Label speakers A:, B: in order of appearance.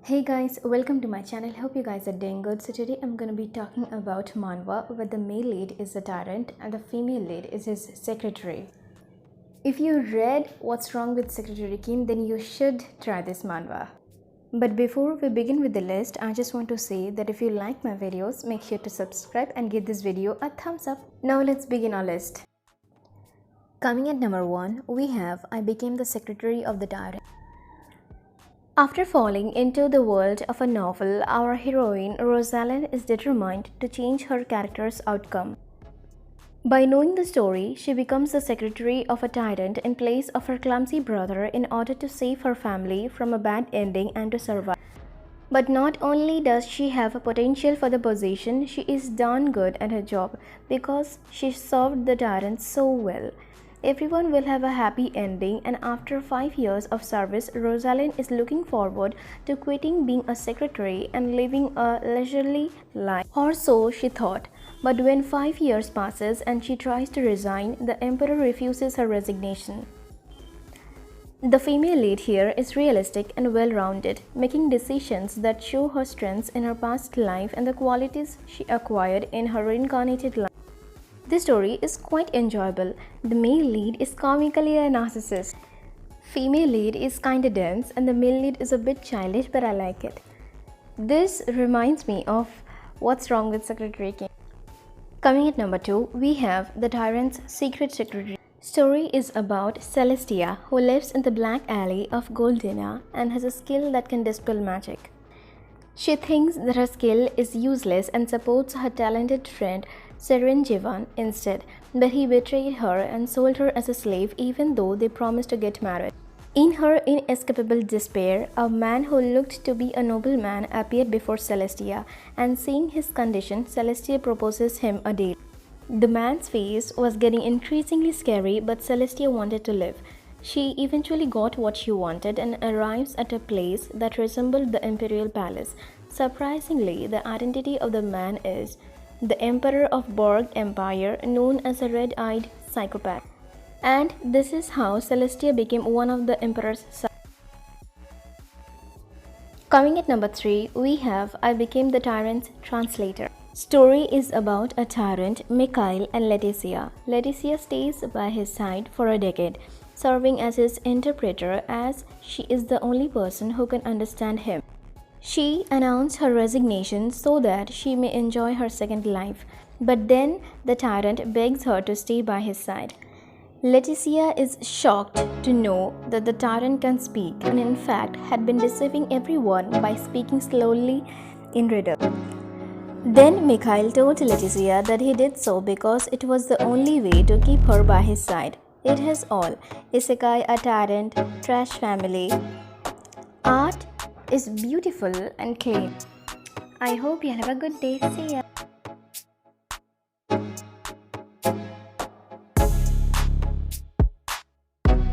A: Hey guys, welcome to my channel. Hope you guys are doing good. So today I'm going to be talking about manhwa where the male lead is the tyrant and the female lead is his secretary. If you read What's Wrong with Secretary Kim, then you should try this manhwa. But before we begin with the list, I just want to say that if you like my videos, make sure to subscribe and give this video a thumbs up. Now let's begin our list. Coming at number 1, we have I Became the Secretary of the Tyrant. After falling into the world of a novel, our heroine Rosalind is determined to change her character's outcome. By knowing the story, she becomes the secretary of a tyrant in place of her clumsy brother in order to save her family from a bad ending and to survive. But not only does she have a potential for the position, she is darn good at her job because she served the tyrant so well. Everyone will have a happy ending, and after 5 years of service, Rosalind is looking forward to quitting being a secretary and living a leisurely life. Or so she thought. But when 5 years passes and she tries to resign, the emperor refuses her resignation. The female lead here is realistic and well-rounded, making decisions that show her strengths in her past life and the qualities she acquired in her reincarnated life. This story is quite enjoyable. The male lead is comically a narcissist. Female lead is kinda dense and the male lead is a bit childish, but I like it. This reminds me of What's Wrong with Secretary Kim. Coming at number 2, we have The Tyrant's Secret Secretary. Story is about Celestia, who lives in the Black Alley of Goldina and has a skill that can dispel magic. She thinks that her skill is useless and supports her talented friend Serenjivan instead, but he betrayed her and sold her as a slave even though they promised to get married. In her inescapable despair, a man who looked to be a nobleman appeared before Celestia, and seeing his condition, Celestia proposes him a deal. The man's face was getting increasingly scary, but Celestia wanted to live. She eventually got what she wanted and arrives at a place that resembled the imperial palace. Surprisingly, the identity of the man is the Emperor of Borg Empire, known as a red-eyed psychopath. And this is how Celestia became one of the Emperor's sons. Coming at number 3, we have I Became the Tyrants Translator. Story is about a tyrant, Mikhail, and Leticia. Leticia stays by his side for a decade, serving as his interpreter as she is the only person who can understand him. She announced her resignation so that she may enjoy her second life, but then the tyrant begs her to stay by his side. Leticia is shocked to know that the tyrant can speak and in fact had been deceiving everyone by speaking slowly in riddle. Then Mikhail told Leticia that he did so because it was the only way to keep her by his side. It has all: isekai, a tyrant, trash family. Art is beautiful and clean. I hope you have a good day. See ya.